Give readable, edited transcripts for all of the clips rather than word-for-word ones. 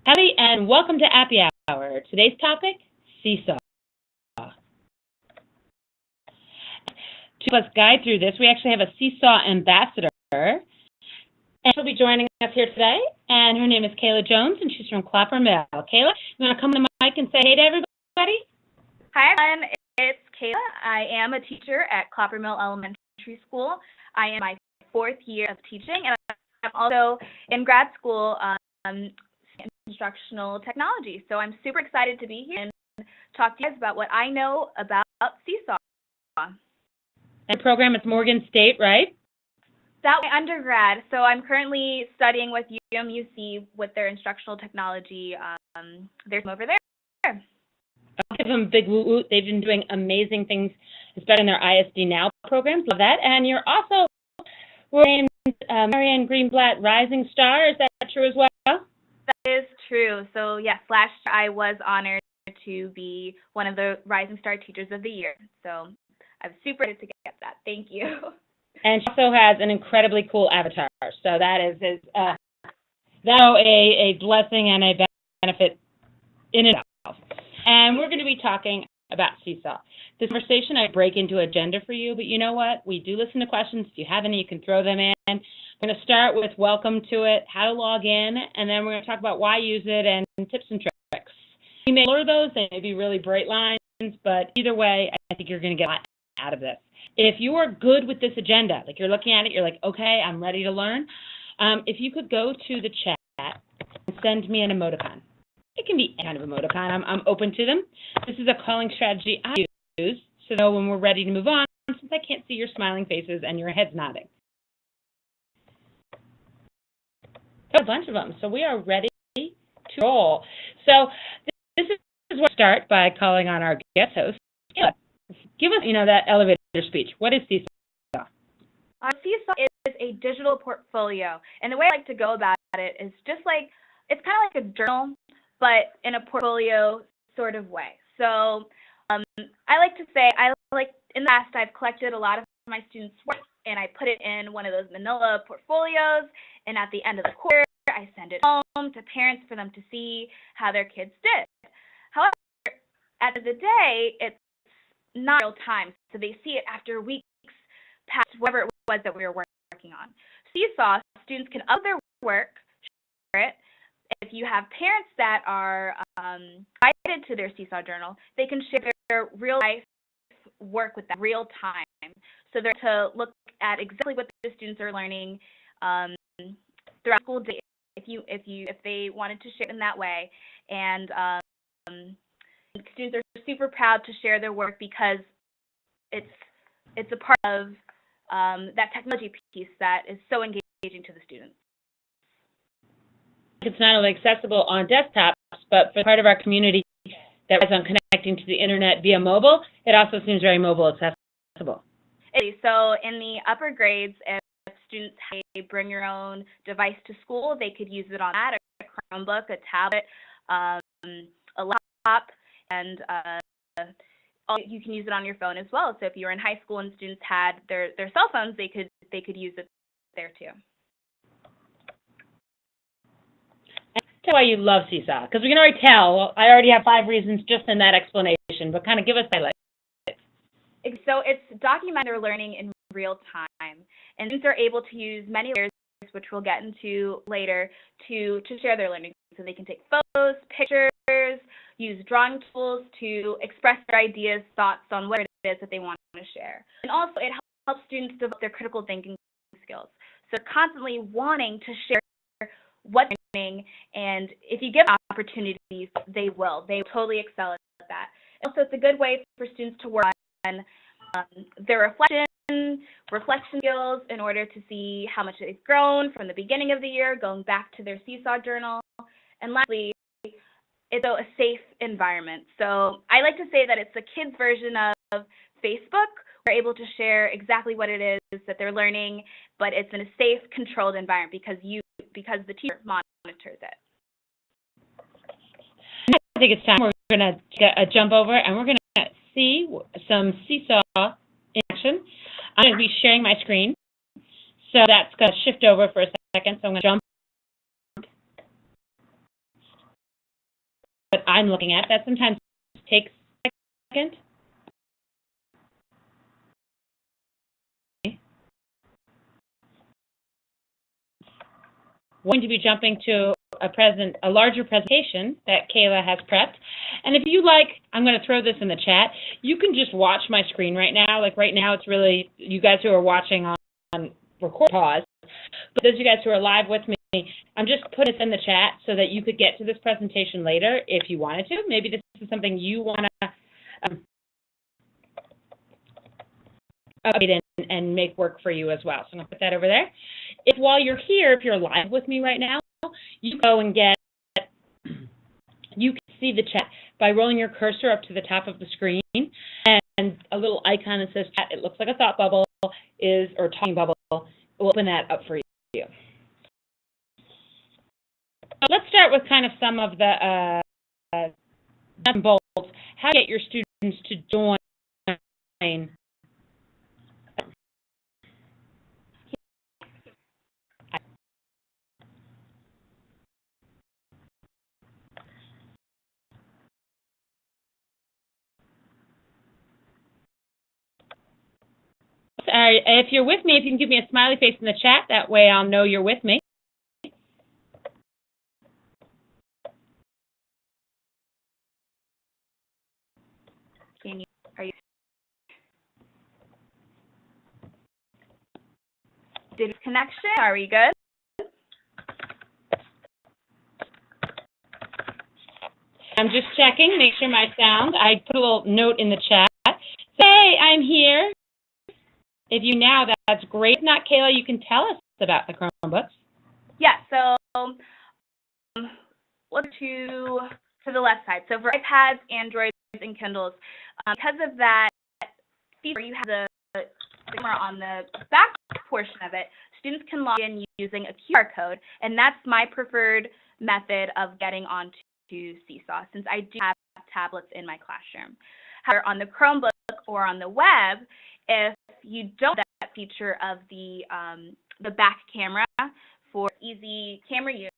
Howdy, and welcome to Appy Hour. Today's topic, Seesaw. To help us guide through this, we actually have a Seesaw ambassador, and she'll be joining us here today, and her name is Kayla Jones, and she's from Clapper Mill. Kayla, you want to come to the mic and say hey to everybody? Hi, everyone. It's Kayla. I am a teacher at Clapper Mill Elementary School. I am in my 4th year of teaching, and I'm also in grad school instructional technology. So I'm super excited to be here and talk to you guys about what I know about Seesaw. And program is Morgan State, right? That's my undergrad. So I'm currently studying with UMUC with their instructional technology. There's over there. I'll give them a big woo-woo. They've been doing amazing things, especially in their ISD Now programs. Love that. And you're also named Marianne Greenblatt Rising Star. Is that true as well? That is true. So yes, last year I was honored to be one of the Rising Star Teachers of the Year. So I'm super excited to get that. Thank you. And she also has an incredibly cool avatar. So that is a blessing and a benefit in itself. And we're going to be talking about Seesaw. This conversation, I break into agenda for you, but you know what? We do listen to questions. If you have any, you can throw them in. We're going to start with welcome to it, how to log in, and then we're going to talk about why use it and tips and tricks. You may blur those, they may be really bright lines, but either way, I think you're going to get a lot out of this. If you are good with this agenda, like you're looking at it, you're like, okay, I'm ready to learn, if you could go to the chat and send me an emoticon. It can be any kind of emoticon. I'm open to them. This is a calling strategy I use so that when we're ready to move on, since I can't see your smiling faces and your heads nodding. A bunch of them. So we are ready to roll. So this is where we start by calling on our guest host. Give us, that elevator speech. What is Seesaw? Seesaw is a digital portfolio, and the way I like to go about it is just like, it's kind of like a journal, but in a portfolio sort of way. So I like to say, in the past, I've collected a lot of my students' work, and I put it in one of those manila portfolios, and at the end of the quarter, I send it home to parents for them to see how their kids did. However, at the end of the day, it's not real time, so they see it after weeks past whatever it was that we were working on. Seesaw, students can upload their work, share it. If you have parents that are guided to their Seesaw journal, they can share their real-life work with them real time. So they're to look at exactly what the students are learning throughout school day, if they wanted to share it in that way. And students are super proud to share their work because it's a part of that technology piece that is so engaging to the students. It's not only accessible on desktops, but for part of our community that is on connecting to the internet via mobile, it also seems very mobile accessible. So in the upper grades, if students bring your own device to school, they could use it on that, a Chromebook, a tablet, a laptop, and you can use it on your phone as well. So if you were in high school and students had their cell phones, they could use it there too. Tell why you love Seesaw, because we can already tell. I already have 5 reasons just in that explanation, but kind of give us highlights. So it's documenting their learning in real time, and students are able to use many layers, which we'll get into later, to share their learning. So they can take photos, pictures, use drawing tools to express their ideas, thoughts on what it is that they want to share. And also it helps students develop their critical thinking skills. So they're constantly wanting to share what they're learning, and if you give them opportunities, they will. They will totally excel at that. Also, it's a good way for students to work on their reflection skills in order to see how much they've grown from the beginning of the year, going back to their Seesaw journal. And lastly, it's a safe environment. So I like to say that it's the kids' version of Facebook. We're able to share exactly what it is that they're learning, but it's in a safe, controlled environment because the teacher monitors it. I think it's time we're going to jump over and we're going to see some Seesaw in action. I'm going to be sharing my screen, so that's going to shift over for a second. So I'm going to jump I'm looking at. That sometimes takes a second. We're going to be jumping to a larger presentation that Kayla has prepped. And if you like, I'm going to throw this in the chat. You can just watch my screen right now. Like right now, it's really, you guys who are watching on record pause. But those of you guys who are live with me, I'm just putting this in the chat so that you could get to this presentation later if you wanted to. Maybe this is something you want to update and make work for you as well. So I'm going to put that over there. If while you're here, if you're live with me right now, you go and you can see the chat by rolling your cursor up to the top of the screen, and a little icon that says chat, it looks like a thought bubble or talking bubble, we'll open that up for you. So let's start with kind of some of the nuts and bolts, how to get your students to join. If you're with me, if you can give me a smiley face in the chat, that way I'll know you're with me. Connection, are we good? I'm just checking, make sure my sound, I put a little note in the chat. Say, I'm here. If you now, that's great. If not, Kayla, you can tell us about the Chromebooks. Yeah, so let's to the left side. So for iPads, Androids, and Kindles, because of that feature, you have the camera on the back portion of it. Students can log in using a QR code, and that's my preferred method of getting onto Seesaw, since I do have tablets in my classroom. However, on the Chromebook or on the web, if you don't have that feature of the back camera for easy camera use,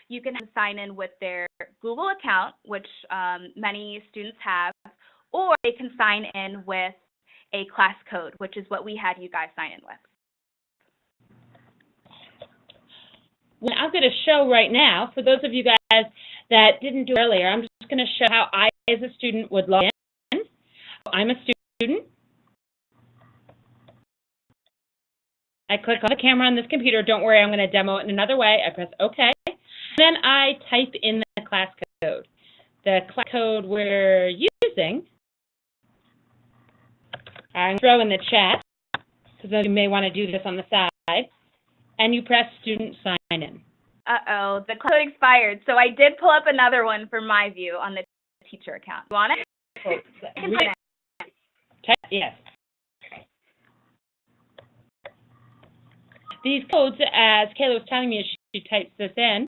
you can sign in with their Google account, which many students have, or they can sign in with a class code, which is what we had you guys sign in with. Well, I'm going to show right now, for those of you guys that didn't do it earlier, I'm just going to show how I, as a student, would log in. I'm a student. I click on the camera on this computer. Don't worry, I'm going to demo it in another way. I press OK. Then I type in the class code. The class code we're using, I'm going to throw in the chat, because you may want to do this on the side, and you press student sign in. Uh-oh, the code expired. So I did pull up another one for my view on the teacher account. You want it? Yes. These codes, as Kayla was telling me as she types this in,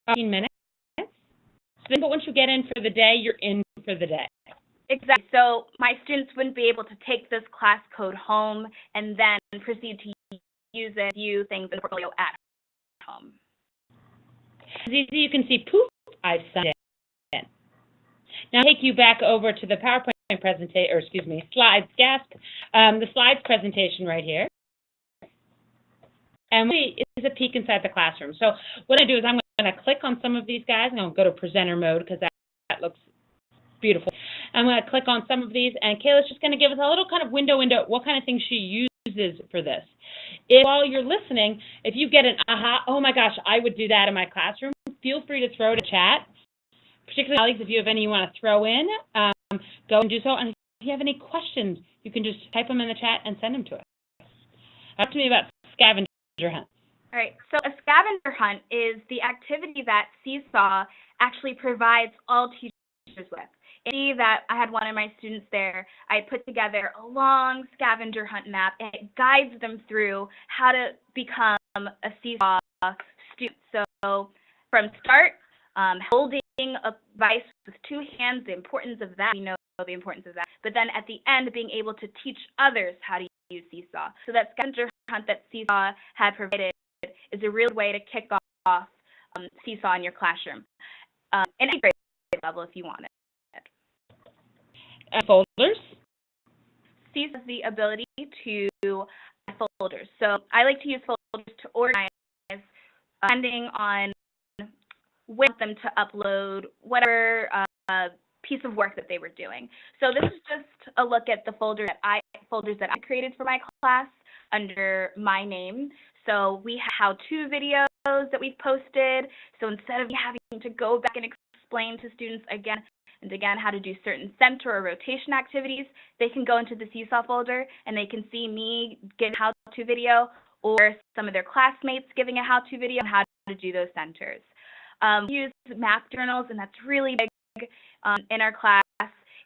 15 minutes. But once you get in for the day, you're in for the day. Exactly. So my students wouldn't be able to take this class code home and then proceed to use it, view things in the portfolio at home. As easy, you can see, poof, I've signed in. Now, I'll take you back over to the PowerPoint presentation, or excuse me, slides, the slides presentation right here. And is a peek inside the classroom. So what I do is I'm going to click on some of these guys, and I'll go to presenter mode because that looks beautiful. I'm going to click on some of these, and Kayla's just going to give us a little kind of window into what kind of things she uses for this. While you're listening, if you get an aha, oh my gosh, I would do that in my classroom, feel free to throw it in chat. Particularly, colleagues, if you have any you want to throw in, go and do so. And if you have any questions, you can just type them in the chat and send them to us. Talk to me about scavenger hunts. All right, so a scavenger hunt is the activity that Seesaw actually provides all teachers with. See that I had one of my students there. I put together a long scavenger hunt map, and it guides them through how to become a Seesaw student. So from start, holding a device with two hands, the importance of that, we know the importance of that. But then at the end, being able to teach others how to use Seesaw. So that scavenger hunt that Seesaw had provided is a real way to kick off Seesaw in your classroom, in any grade level if you want it. Folders? Seesaw has the ability to add folders. So I like to use folders to organize depending on when I want them to upload whatever piece of work that they were doing. So this is just a look at the folders that I created for my class under my name. So we have how-to videos that we've posted. So instead of me having to go back and explain to students again and again how to do certain center or rotation activities, they can go into the Seesaw folder and they can see me give a how-to video or some of their classmates giving a how-to video on how to do those centers. We use math journals, and that's really big in our class,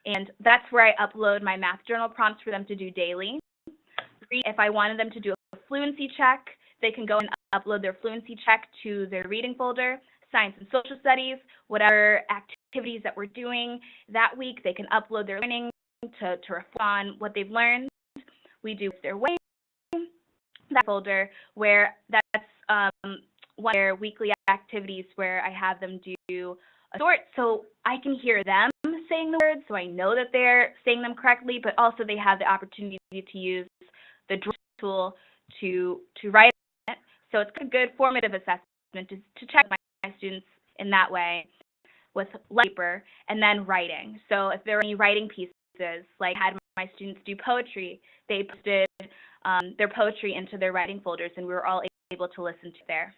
and that's where I upload my math journal prompts for them to do daily. If I wanted them to do a fluency check, they can go and upload their fluency check to their reading folder. Science and social studies, whatever activities that we're doing that week, they can upload their learning to reflect on what they've learned. We do their weight, that folder where that's one of their weekly activities where I have them do a sort so I can hear them saying the words so I know that they're saying them correctly, but also they have the opportunity to use the tool to write it. So it's a good formative assessment to check my students in that way with paper and then writing. So if there were any writing pieces, like I had my students do poetry, they posted their poetry into their writing folders, and we were all able to listen to there.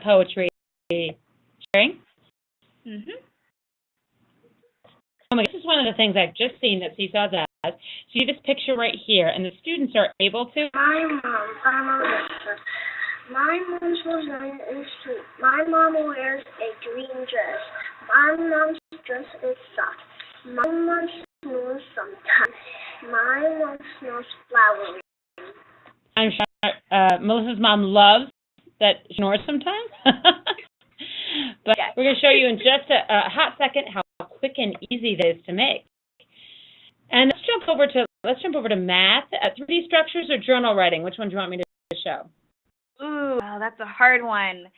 Poetry sharing? Mm-hmm. Oh my, this is one of the things I've just seen that Seesaw does. So you see this picture right here, and the students are able to. My mom wears a green dress. My mom's dress is soft. My mom snores sometimes. My mom snores flowery. I'm sure Melissa's mom loves that she snores sometimes. But yes. We're going to show you in just a hot second how quick and easy that is to make. And let's jump over to math. 3D structures or journal writing? Which one do you want me to show? Ooh, wow, that's a hard one.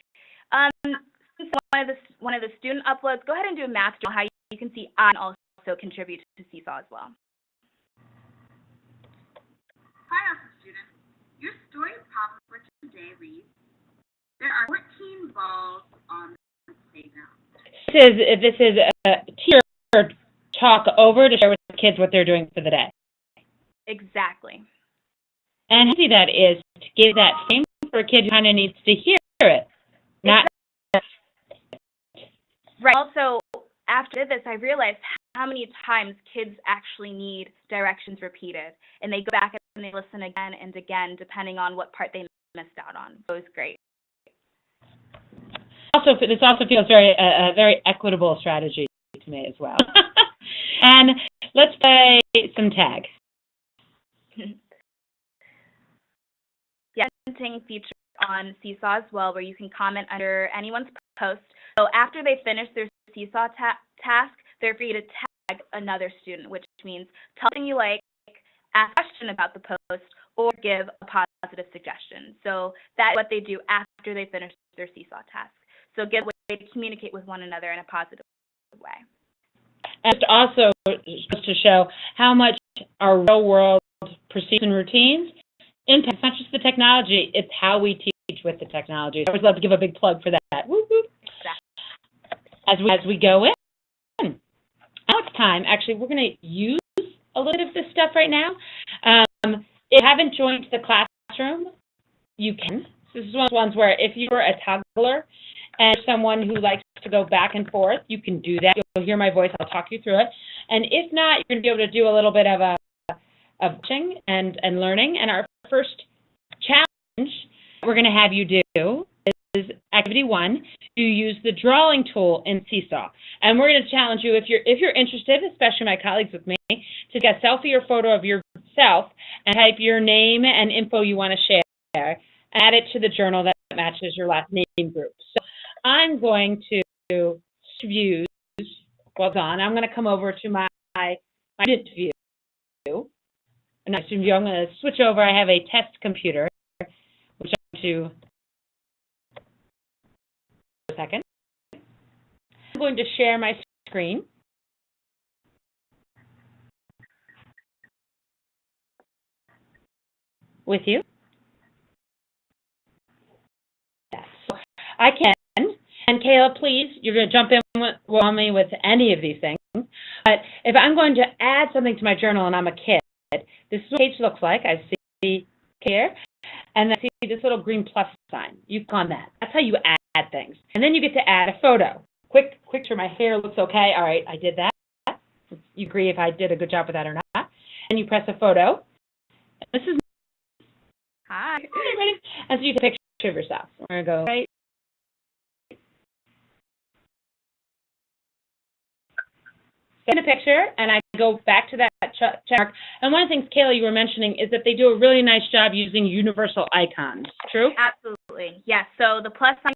Since one of the student uploads, go ahead and do a math journal. How you can see I also contribute to Seesaw as well. Hi, awesome students. Your story problem for today reads: there are 14 balls on the playground. This is a teacher talk over to share with the kids what they're doing for the day. Exactly. And how easy that is to give that frame for a kid who kind of needs to hear it. Not right. Also, after this, I realized how many times kids actually need directions repeated, and they go back and they listen again and again, depending on what part they missed out on. So it was great. This also feels a very equitable strategy to me as well. And let's play some tag. Yeah, commenting feature on Seesaw as well, where you can comment under anyone's post. So after they finish their Seesaw task, they're free to tag another student, which means tell something you like, ask a question about the post, or give a positive suggestion. So that's what they do after they finish their Seesaw task. So give a way to communicate with one another in a positive way. And it's also to show how much our real-world procedures and routines impact. It's not just the technology, it's how we teach with the technology. I always love to give a big plug for that. Woo -woo. Exactly. As we go in. Now it's time. Actually, we're going to use a little bit of this stuff right now. If you haven't joined the classroom, you can. This is one of those ones where if you're a toddler and someone who likes to go back and forth, you can do that. You'll hear my voice. I'll talk you through it. And if not, you're going to be able to do a little bit of watching and learning. And our first challenge we're going to have you do is activity 1, to use the drawing tool in Seesaw. And we're going to challenge you, if you're interested, especially my colleagues with me, to take a selfie or photo of yourself and type your name and info you want to share, add it to the journal that matches your last name group. So I'm going to views. Well done. I'm going to come over to my student view. And student view, I'm going to switch over. I have a test computer, which I'm going to second. I'm going to share my screen. With you. Yes. So I can. And Kayla, please, you're going to jump in on me with any of these things. But if I'm going to add something to my journal and I'm a kid, this is what the page looks like. I see here. And then I see this little green plus sign. You click on that. That's how you add things. And then you get to add a photo. Quick sure my hair looks okay. All right, I did that. You agree if I did a good job with that or not. And you press a photo. This is Hi. ready? And so you take a picture of yourself. We're going to go right. In a picture, and I go back to that check mark. And one of the things, Kayla, you were mentioning is that they do a really nice job using universal icons. True? Absolutely. Yes. So the plus sign,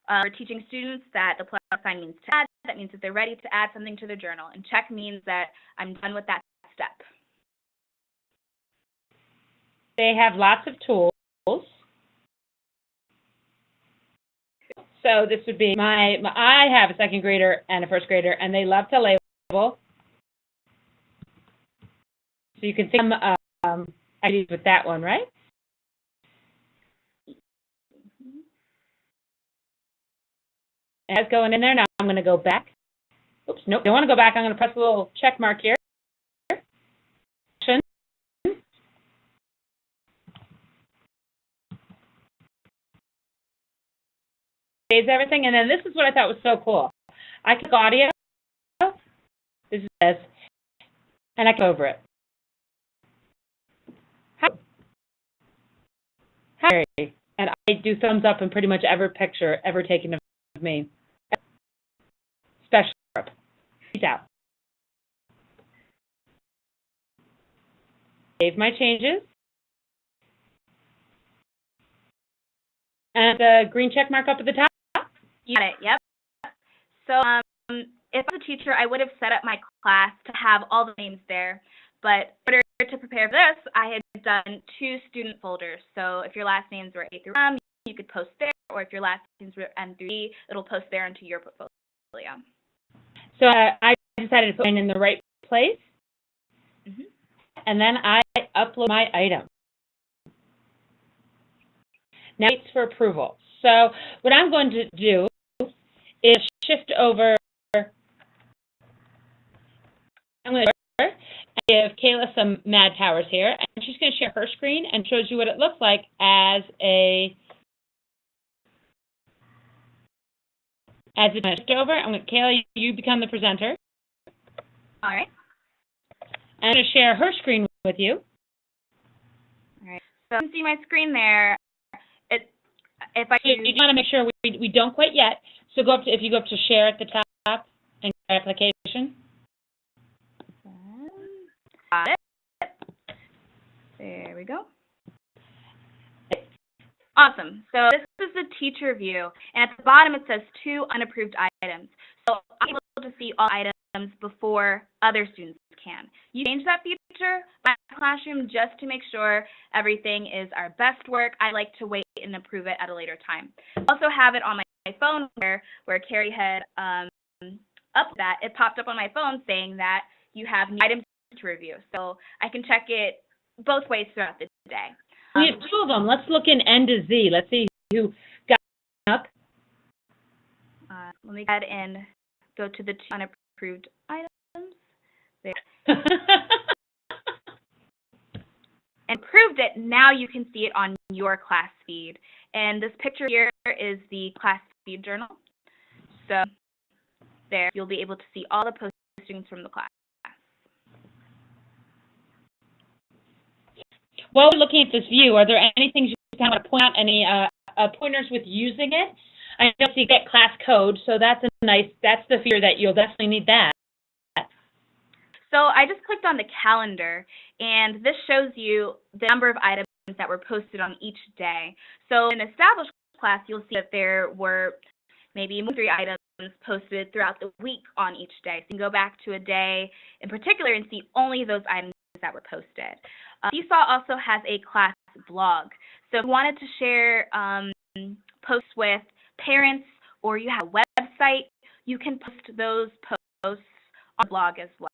we're teaching students that the plus sign means to add. That means that they're ready to add something to their journal. And check means that I'm done with that step. They have lots of tools. So this would be I have a second grader and a first grader, and they love to label. So you can see ideas with that one, right? And that's going in there. Now I'm going to go back. Oops, nope, don't want to go back. I'm going to press a little check mark here. Saves everything, and then this is what I thought was so cool. I click audio. This is this, and I click over it. Hi, and I do thumbs up in pretty much every picture ever taken of me. Special group. Peace out. Save my changes. And the green check mark up at the top. You got it. Yep. So if I was a teacher, I would have set up my class to have all the names there. But in order to prepare for this, I had done 2 student folders. So if your last names were A through M, you could post there. Or if your last names were M through E, it'll post there into your portfolio. So I decided to put mine in the right place. Mm-hmm. And then I upload my item. Now it's for approval. So what I'm going to do is shift over. I'm going to give Kayla some mad powers here, and she's going to share her screen and shows you what it looks like as a shift over. I'm going to, Kayla, you become the presenter. All right. And I'm going to share her screen with you. All right. So you can see my screen there. If I you want to make sure we don't quit yet. So go up to, if you go up to share at the top and application. Got it. There we go. Awesome. So this is the teacher view, and at the bottom it says 2 unapproved items. So I'm able to see all items before other students can. You change that feature by Classroom just to make sure everything is our best work. I like to wait and approve it at a later time. I also have it on my phone where Carrie had up that. It popped up on my phone saying that you have new items to review. So I can check it both ways throughout the day. We have 2 of them. Let's look in N to Z. Let's see who got up. Let me go ahead and go to the 2 unapproved items. There. And approved it. Now you can see it on your class feed. And this picture here is the class feed journal. So there, you'll be able to see all the postings from the class. While we're looking at this view, are there any things you kind of want to point out, any pointers with using it? I know you get class code, so that's the feature that you'll definitely need that. So I just clicked on the calendar, and this shows you the number of items that were posted on each day. So in established class, you'll see that there were maybe 3 items posted throughout the week on each day. So you can go back to a day in particular and see only those items that were posted. Seesaw also has a class blog. So if you wanted to share posts with parents or you have a website, you can post those posts on the blog as well.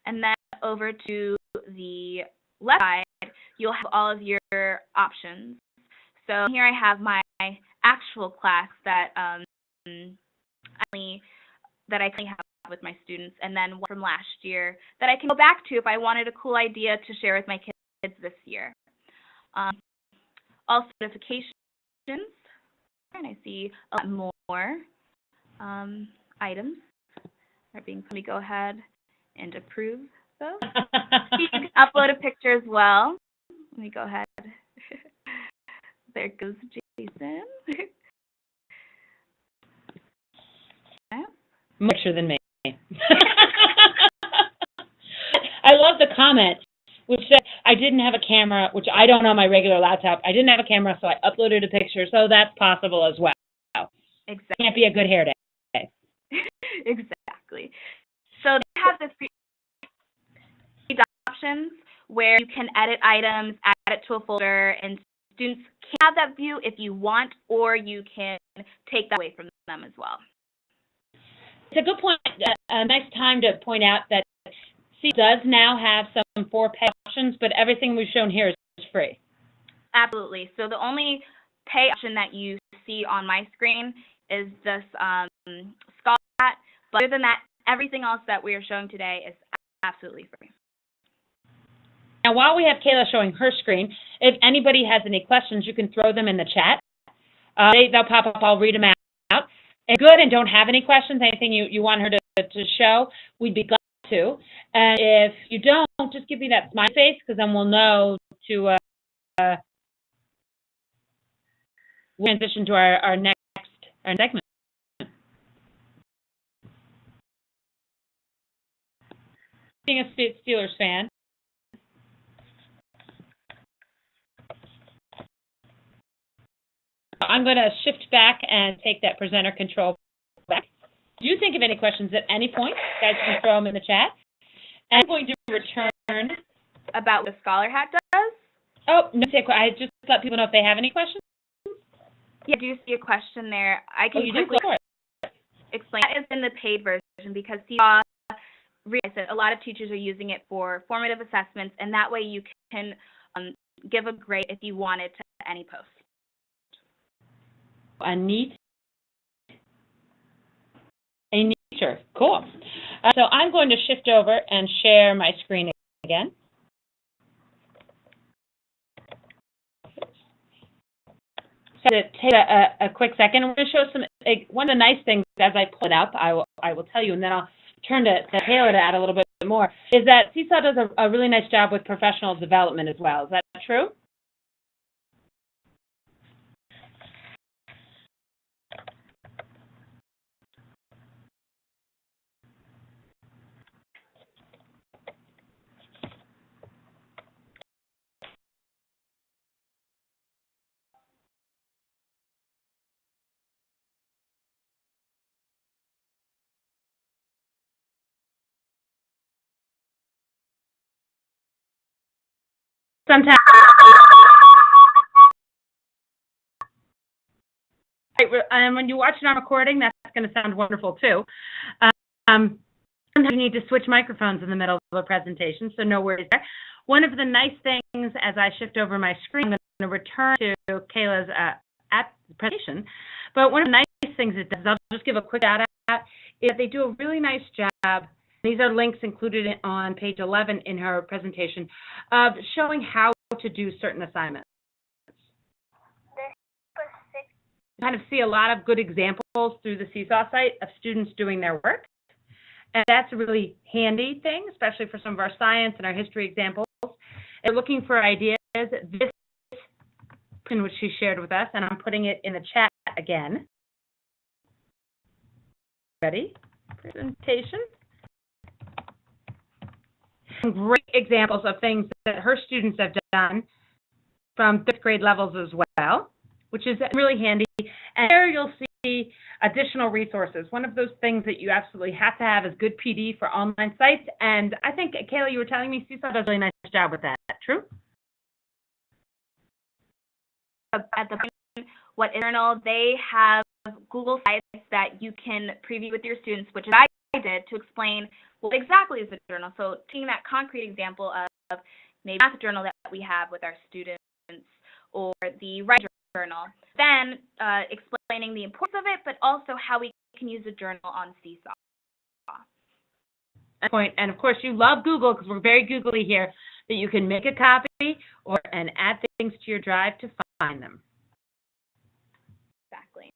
And then over to the left side, you'll have all of your options. So here I have my actual class that I currently have with my students, and then one from last year that I can go back to if I wanted a cool idea to share with my kids this year. Also notifications, and I see a lot more items are being. Let me go ahead and approve those. You can upload a picture as well. Let me go ahead. There goes Jason. More picture than me. I love the comment, which said, I didn't have a camera, which I don't on my regular laptop. I didn't have a camera, so I uploaded a picture, so that's possible as well. Exactly. Can't be a good hair day. Exactly. So they have the three options where you can edit items, add it to a folder, and students can have that view if you want, or you can take that away from them as well. It's a good point, a nice time to point out that Seesaw does now have some for-pay options, but everything we've shown here is free. Absolutely. So the only pay option that you see on my screen is this Scholar Hat, but other than that, everything else that we are showing today is absolutely free. Now, while we have Kayla showing her screen, if anybody has any questions, you can throw them in the chat. They'll pop up. I'll read them out. And good, and don't have any questions, anything you want her to show, we'd be glad to. And if you don't, just give me that smiley face, because then we'll know to transition to our next segment. Being a Steelers fan, I'm going to shift back and take that presenter control back. Do you think of any questions at any point? Guys, you can throw them in the chat. And I'm going to return. About what the Scholar Hat does? Oh, no, I just let people know if they have any questions. Yeah, I do see a question there. I can quickly explain. That is in the paid version because Seesaw realized that a lot of teachers are using it for formative assessments, and that way you can give a grade if you wanted to any post. A neat feature. Cool. So I'm going to shift over and share my screen again. So to take a quick second, we're going to show one of the nice things as I pull it up. I will tell you, and then I'll turn to Taylor to add a little bit more. Is that Seesaw does a really nice job with professional development as well. Is that true? Sometimes, and when you watch it on recording, that's going to sound wonderful too. Sometimes you need to switch microphones in the middle of a presentation, so no worries there. One of the nice things as I shift over my screen, I'm going to return to Kayla's presentation, but one of the nice things it does, I'll just give a quick shout out, is that they do a really nice job. These are links included on page 11 in her presentation of showing how to do certain assignments. You kind of see a lot of good examples through the Seesaw site of students doing their work. And that's a really handy thing, especially for some of our science and our history examples. And looking for ideas, this in which she shared with us, and I'm putting it in the chat again. Ready? Presentation. Some great examples of things that her students have done from 5th grade levels as well, which is really handy. And there you'll see additional resources. One of those things that you absolutely have to have is good PD for online sites. And I think, Kayla, you were telling me Seesaw does a really nice job with that. True? At the what internal, they have Google Slides that you can preview with your students, which I did, to explain what exactly is a journal. So taking that concrete example of maybe math journal that we have with our students or the writing journal, then explaining the importance of it, but also how we can use a journal on Seesaw. Point. And of course, you love Google because we're very googly here, that you can make a copy and add things to your drive to find them. Exactly.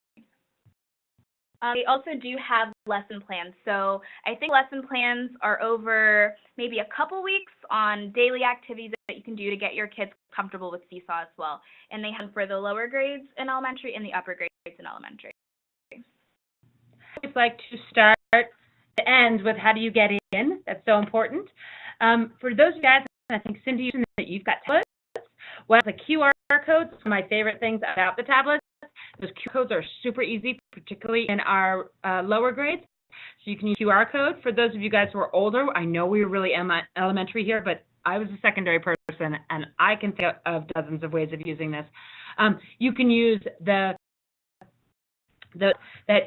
We also do have lesson plans. So I think lesson plans are over maybe a couple weeks on daily activities that you can do to get your kids comfortable with Seesaw as well. And they have them for the lower grades in elementary and the upper grades in elementary. I always like to start and end with how do you get in. That's so important. For those of you guys, I think Cindy, you mentioned that you've got tablets. Well, the QR codes, one of my favorite things about the tablets. Those QR codes are super easy, particularly in our lower grades. So you can use QR code. For those of you guys who are older, I know we were really elementary here, but I was a secondary person, and I can think of dozens of ways of using this. You can use that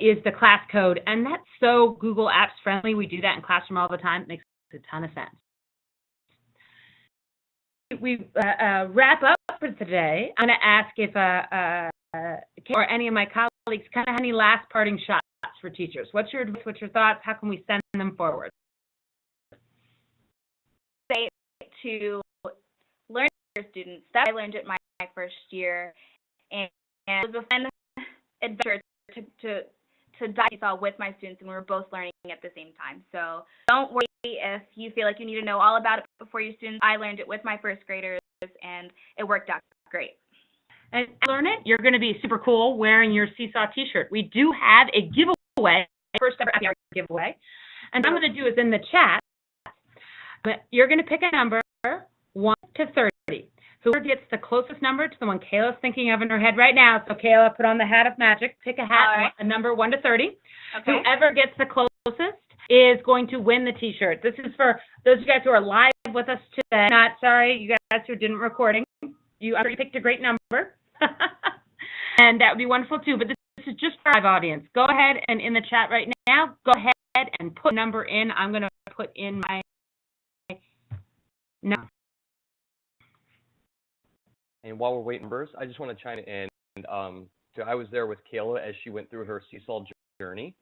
is the class code, and that's so Google Apps friendly. We do that in classroom all the time. It makes a ton of sense. We wrap up for today. I'm going to ask if or any of my colleagues kind of have any last parting shots for teachers. What's your advice? What's your thoughts? How can we send them forward? Say to learn your students. That I learned it my first year, and it was a fun adventure to dive Seesaw with my students, and we were both learning at the same time. So don't worry if you feel like you need to know all about it before your students. I learned it with my first graders, and it worked out great. And learn it, you're going to be super cool wearing your Seesaw t-shirt. We do have a giveaway, first ever Appy Hour giveaway. And what I'm going to do is in the chat, you're going to pick a number 1 to 30. Whoever gets the closest number to the one Kayla's thinking of in her head right now. So Kayla, put on the hat of magic, pick a hat, right. A number 1 to 30. Okay. Whoever gets the closest is going to win the t-shirt. This is for those of you guys who are live with us today. Not sorry, you guys who didn't recording. You already picked a great number. And that would be wonderful too. But this is just for our live audience. Go ahead and in the chat right now, go ahead and put a number in. I'm going to put in my number. And while we're waiting for numbers, I just want to chime in. So I was there with Kayla as she went through her Seesaw journey.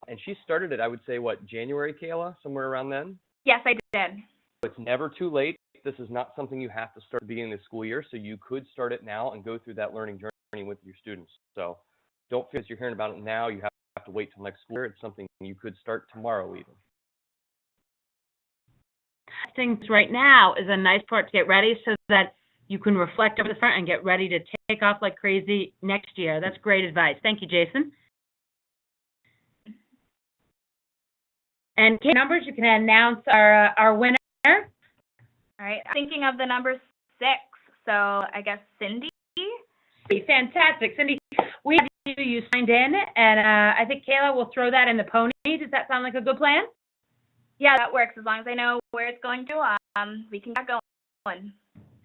And she started it, I would say, what, January, Kayla? Somewhere around then? Yes, I did. It's never too late. This is not something you have to start at the beginning of the school year, so you could start it now and go through that learning journey with your students. So don't feel as you're hearing about it now, you have to wait till next school year. It's something you could start tomorrow even. Things right now is a nice part to get ready so that you can reflect over the front and get ready to take off like crazy next year. That's great advice. Thank you, Jason. And numbers, you can announce our winner. All right, thinking of the number 6, so I guess Cindy? Fantastic. Cindy, we have you signed in, and I think Kayla will throw that in the pony. Does that sound like a good plan? Yeah, that works. As long as I know where it's going to, we can get going.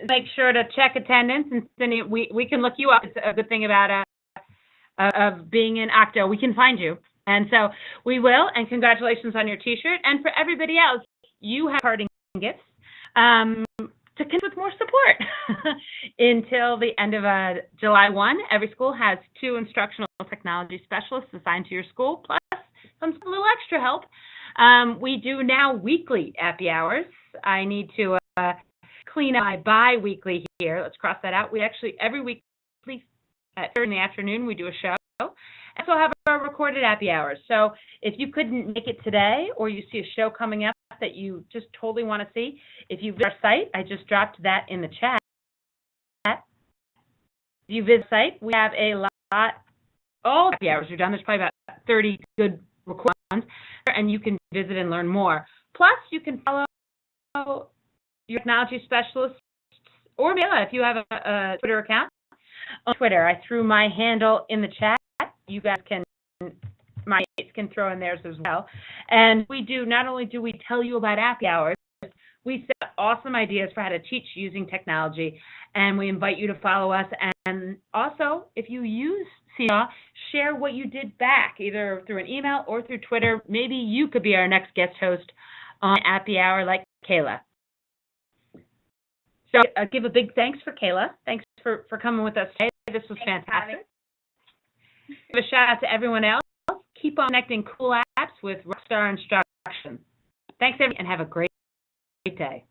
Make sure to check attendance, and Cindy, we can look you up. It's a good thing about of being in Octo. We can find you. And so we will, and congratulations on your t-shirt. And for everybody else, you have parting gifts to connect with more support. Until the end of July 1, every school has 2 instructional technology specialists assigned to your school, plus some little extra help. We do now weekly Appy hours. I need to clean up my bi-weekly here. Let's cross that out. We actually, every week, in the afternoon, we do a show. And so have our recorded Appy hours. So if you couldn't make it today, or you see a show coming up that you just totally want to see, if you visit our site, I just dropped that in the chat. If you visit the site, we have a lot, all Appy hours are done. There's probably about 30 good recorded ones, and you can visit and learn more. Plus, you can follow your technology specialists or Mela if you have a Twitter account. On Twitter, I threw my handle in the chat. You guys can, my mates can throw in theirs as well. And we do, not only do we tell you about Appy hours, we set awesome ideas for how to teach using technology, and we invite you to follow us. And also, if you use Seesaw, share what you did back, either through an email or through Twitter. Maybe you could be our next guest host on Appy Hour like Kayla. So give a big thanks for Kayla. Thanks for coming with us today. This was fantastic. Give a shout out to everyone else. Keep on connecting cool apps with Rockstar Instruction. Thanks, everyone, and have a great day.